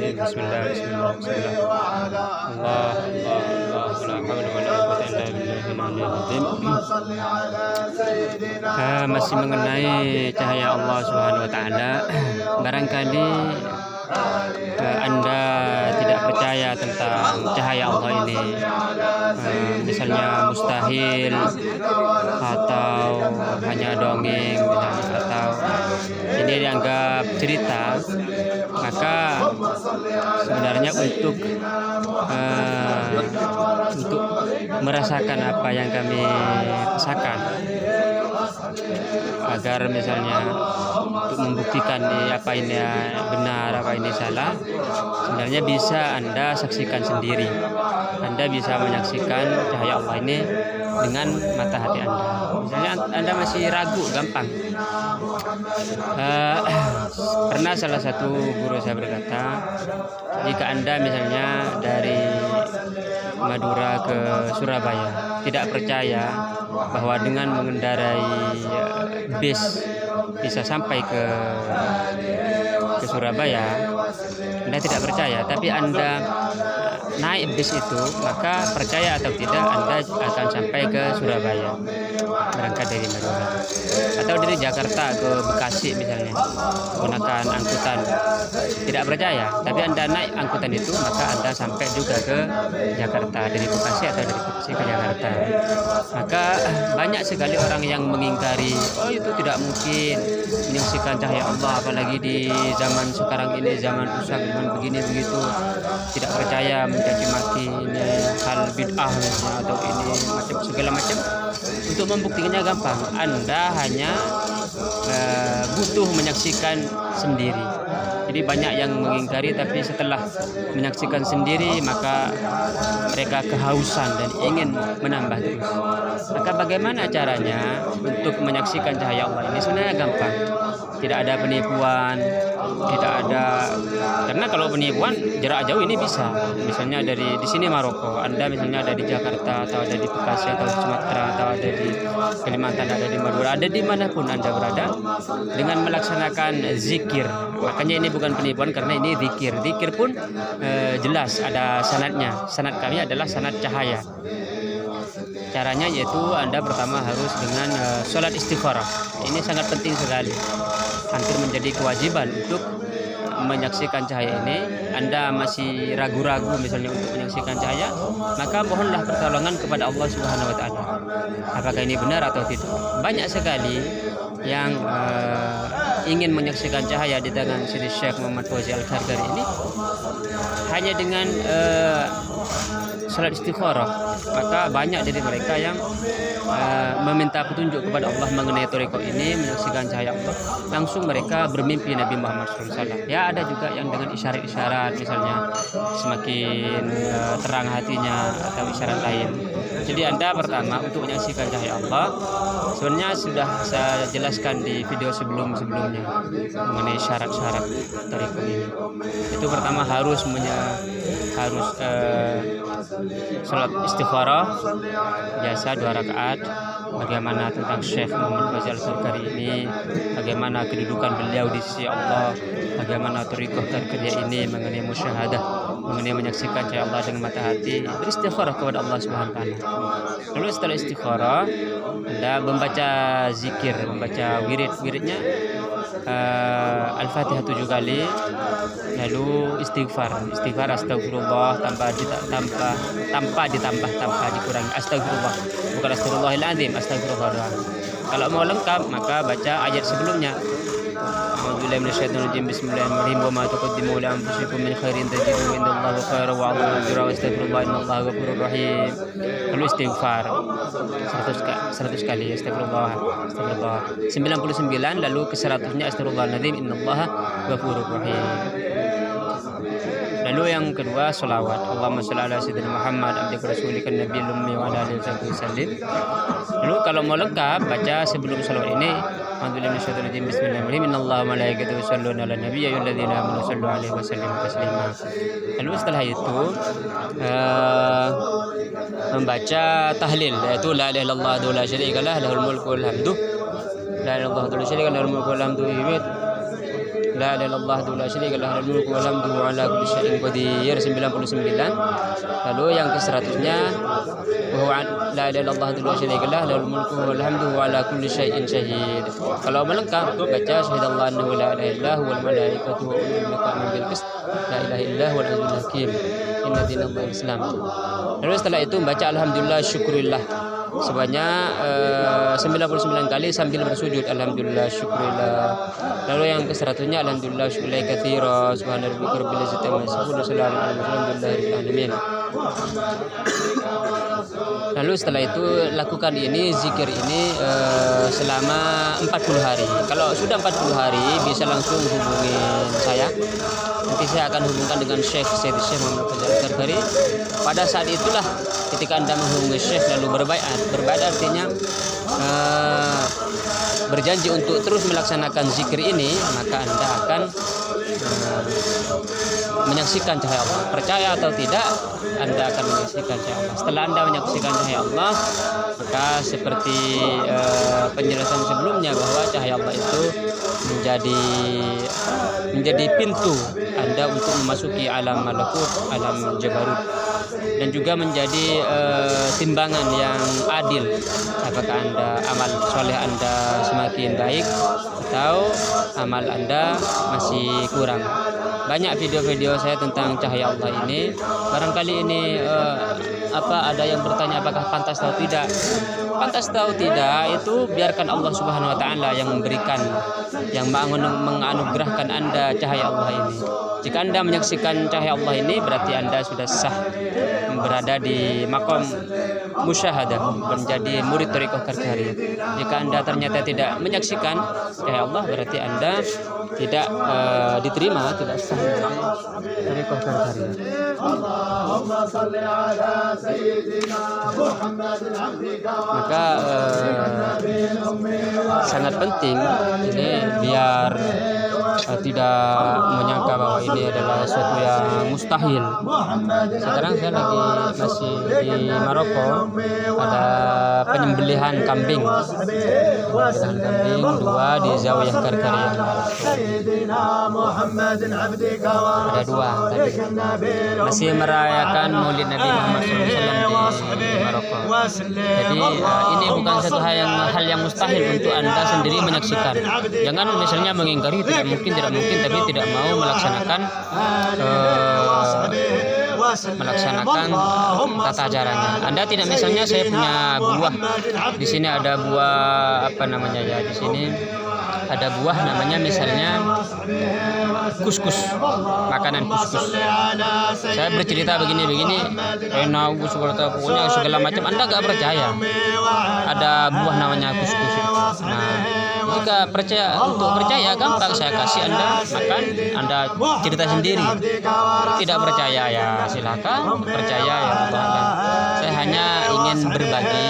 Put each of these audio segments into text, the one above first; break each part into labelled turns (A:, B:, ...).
A: Bismillahirrahmanirrahim. Bismillah, bismillah, bismillah. Allah, Allah, Allah, la haula wa la quwwata illa billahil aliyyil azim. Masih mengenai cahaya Allah Subhanahu wa taala. Barangkali Anda tidak percaya tentang cahaya Allah ini, misalnya mustahil atau hanya dongeng misalnya, atau ini dianggap cerita, maka sebenarnya untuk merasakan apa yang kami rasakan, agar misalnya untuk membuktikan apa ini benar, apa ini salah, sebenarnya bisa Anda saksikan sendiri. Anda bisa menyaksikan cahaya Allah ini dengan mata hati Anda. Misalnya Anda masih ragu, gampang. Pernah salah satu guru saya berkata, jika Anda misalnya dari Madura ke Surabaya tidak percaya bahwa dengan mengendarai bis bisa sampai ke Surabaya, Anda tidak percaya, tapi Anda naik bis itu, maka percaya atau tidak Anda akan sampai ke Surabaya, berangkat dari Madura. Atau dari Jakarta ke Bekasi misalnya, menggunakan angkutan, tidak percaya, tapi Anda naik angkutan itu, maka Anda sampai juga ke Jakarta, dari Bekasi atau dari Bekasi ke Jakarta. Maka banyak sekali orang yang mengingkari, oh itu tidak mungkin menyaksikan cahaya Allah, apalagi di zaman sekarang ini, zaman rusak, zaman begini begitu, tidak percaya, mencaci maki, ini hal bid'ah misalnya, atau ini macam segala macam. Untuk membuktikannya gampang, Anda hanya butuh menyaksikan sendiri. Jadi banyak yang mengingkari, tapi setelah menyaksikan sendiri maka mereka kehausan dan ingin menambah terus. Maka bagaimana caranya untuk menyaksikan cahaya Allah ini? Sebenarnya gampang. Tidak ada penipuan, tidak ada, karena kalau penipuan jarak jauh ini bisa. Misalnya dari di sini Maroko, Anda misalnya ada di Jakarta atau ada di Bekasi atau di Sumatera atau ada di Kalimantan, ada di Madura, ada dimanapun Anda berada, dengan melaksanakan zikir. Makanya ini bukan penipuan, karena ini zikir. Zikir pun jelas ada sanadnya. Sanad kami adalah sanad cahaya. Caranya yaitu Anda pertama harus dengan sholat istikharah. Ini sangat penting sekali, hampir menjadi kewajiban untuk menyaksikan cahaya ini. Anda masih ragu-ragu misalnya untuk menyaksikan cahaya, maka mohonlah pertolongan kepada Allah Subhanahu wa taala. Apakah ini benar atau tidak? Banyak sekali yang ingin menyaksikan cahaya di tangan Sidi Syekh Muhammad Fauzi Al-Karkari ini hanya dengan salat istikharah. Maka banyak dari mereka yang meminta petunjuk kepada Allah mengenai thariqah ini, menyaksikan cahaya Allah, langsung mereka bermimpi Nabi Muhammad SAW. Ya, ada juga yang dengan isyarat-isyarat, misalnya semakin terang hatinya atau isyarat lain. Jadi Anda pertama untuk menyaksikan cahaya Allah, sebenarnya sudah saya jelaskan di video sebelumnya mengenai syarat-syarat thariqah ini. Itu pertama harus salat istikharah biasa 2 rakaat. Bagaimana tentang Syekh Muhammad Fauzi Al-Karkari ini, bagaimana kedudukan beliau di sisi Allah, bagaimana thariqah Karkaria ini mengenai musyahadah, mengenai menyaksikan cahaya Allah dengan mata hati, beristikharah kepada Allah Subhanahu wa taala. Lalu setelah istikharah Anda membaca zikir, membaca wiridnya, Al-Fatihah 7 kali, lalu istighfar astagfirullah, tanpa ditambah, tanpa dikurangi, astagfirullah, bukan astagfirullahaladzim, astagfirullah. Kalau mau lengkap maka baca ayat sebelumnya, a'udzubillahi minasyaitonirrajim, bismillahirrahmanirrahim, wa ma tuqaddimu li anfusikum min khairin tajiduhu indallahi khairan wa 'azima ajra wa astaghfirullah innallaha ghafurur rahim. Lalu istighfar 100 kali, astagfirullah 99, lalu ke 100-nya astagfirullahaladzim, innallaha ghafurur rahim. Lalu yang kedua sholawat, Allahumma sholli ala sayyidina Muhammad abdika rasulika nabiyil ummi wa ala alihi wasallam. Lalu kalau mau lengkap baca sebelum sholawat ini, a'udzubillahi minasyaitonirrajim, bismillahirrahmanirrahim, innallaha wa malaikatahu yusholluna 'alan nabiy ya ayyuhalladzina amanu shollu 'alaihi wa sallimu taslima. Lalu setelah itu membaca tahlil, yaitu la ilaha illallah wa la syarika lah, lahul mulku wal hamdu, la ilaha illallah wa la syarika lah, lahul mulku wal hamdu, La ilaha illallah la syarika lahu lahul mulku wa hamduhu ala kulli syai'in qadir 99. Lalu yang ke-100-nya bahwa la ilaha illallah la syarika lahu lahul mulku wa hamduhu ala kulli syai'in syahid. Kalau melengkap baca syahidallahu annahu la ilaha illallah wal malaikatu wa ulul ilmi bil qist la ilaha illallah wal azizul hakim inna dinallahi Islam. Lalu setelah itu baca alhamdulillah syukurillah sebanyak 99 kali sambil bersujud alhamdulillah syukurillah. Lalu yang ke-100-nya alhamdulillah syukurillah katsira subhanallahi rabbil izzati amma yasifun wa salamun alal mursalin walhamdulillahi alamin. Lalu setelah itu lakukan ini zikir ini selama 40 hari. Kalau sudah 40 hari bisa langsung hubungi saya. Nanti saya akan hubungkan dengan Syekh Muhammad Fajar Al-Gharghari. Pada saat itulah ketika Anda menghubungi Syekh lalu berbaiat. Berbaiat artinya berjanji untuk terus melaksanakan zikir ini, maka Anda akan menyaksikan cahaya Allah. Percaya atau tidak, Anda akan menyaksikan cahaya Allah. Setelah Anda menyaksikan cahaya Allah, maka seperti penjelasan sebelumnya bahwa cahaya Allah itu menjadi pintu Anda untuk memasuki alam malakut, alam jabarut, dan juga menjadi timbangan yang adil. Apakah amal soleh Anda semakin baik atau amal Anda masih kurang. Banyak video-video saya tentang cahaya Allah ini. Barangkali ini ada yang bertanya apakah pantas atau tidak. Pantas atau tidak itu biarkan Allah Subhanahu wa taala yang memberikan, yang menganugerahkan Anda cahaya Allah ini. Jika Anda menyaksikan cahaya Allah ini, berarti Anda sudah sah berada di maqam musyahadah, menjadi murid Thariqah Gharghari. Jika Anda ternyata tidak menyaksikan cahaya Allah, berarti Anda tidak diterima, tidak sah menjadi Thariqah Gharghari. Maka sangat penting ini biar tidak menyangka bahwa ini adalah sesuatu yang mustahil. Sekarang saya masih di Maroko, ada penyembelihan kambing 2 di Zawiyah Gharghari. Ada 2 tadi. Masih merayakan Maulid Nabi Muhammad SAW di Maroko. Jadi ini bukan satu hal yang mustahil untuk Anda sendiri menyaksikan. Jangan misalnya mengingkari tidak mungkin, tapi tidak mau melaksanakan tata caranya. Anda tidak, misalnya saya punya buah. Di sini ada buah di sini ada buah namanya misalnya kuskus, makanan kuskus. Saya bercerita begini, enak pokoknya segala macam. Anda gak percaya ada buah namanya kuskus. Nah, jika untuk percaya gampang, saya kasih Anda makan, Anda cerita sendiri. Tidak percaya ya silakan, percaya ya Allah. Saya hanya ingin berbagi,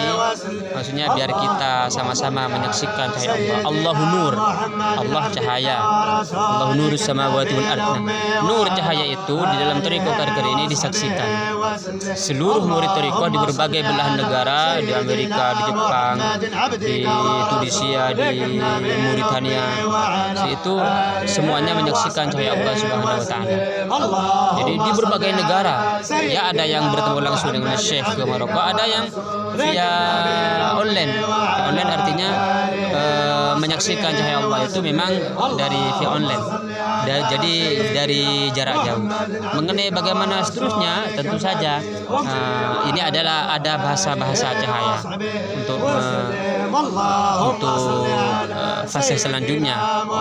A: maksudnya biar kita sama-sama menyaksikan cahaya Allah. Allahu nur, Allah cahaya. Allahu nurus samawati wal ardh. Nur cahaya itu di dalam Thariqah Gharghari ini disaksikan. Seluruh murid Thariqah di berbagai belahan negara, di Amerika, di Jepang, di Tunisia, di Mauritania, itu semuanya menyaksikan cahaya Allah Subhanahu wa taala. Jadi di berbagai negara, ya ada yang bertemu langsung dengan Syekh ke Maroko, ada yang via online. Online artinya menyaksikan cahaya Allah itu memang dari via online. Jadi dari jarak jauh. Mengenai bagaimana seterusnya, tentu saja ini adalah ada bahasa-bahasa cahaya untuk fase selanjutnya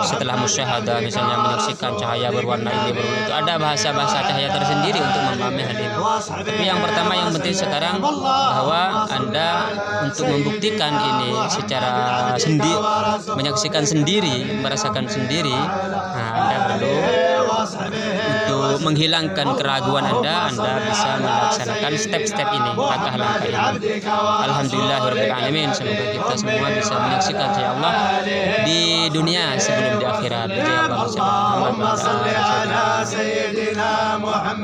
A: setelah musyahadah, misalnya menyaksikan cahaya berwarna ini berwarna itu, ada bahasa-bahasa cahaya tersendiri untuk memahami hal ini. Tapi yang pertama yang penting sekarang bahwa Anda untuk membuktikan ini secara sendiri, menyaksikan sendiri, merasakan sendiri, Anda perlu untuk menghilangkan keraguan Anda bisa melaksanakan step-step ini, langkah-langkah ini. Alhamdulillahirabbil alamin, semoga kita semua bisa menyaksikan cahaya Allah di dunia sebelum di akhirat.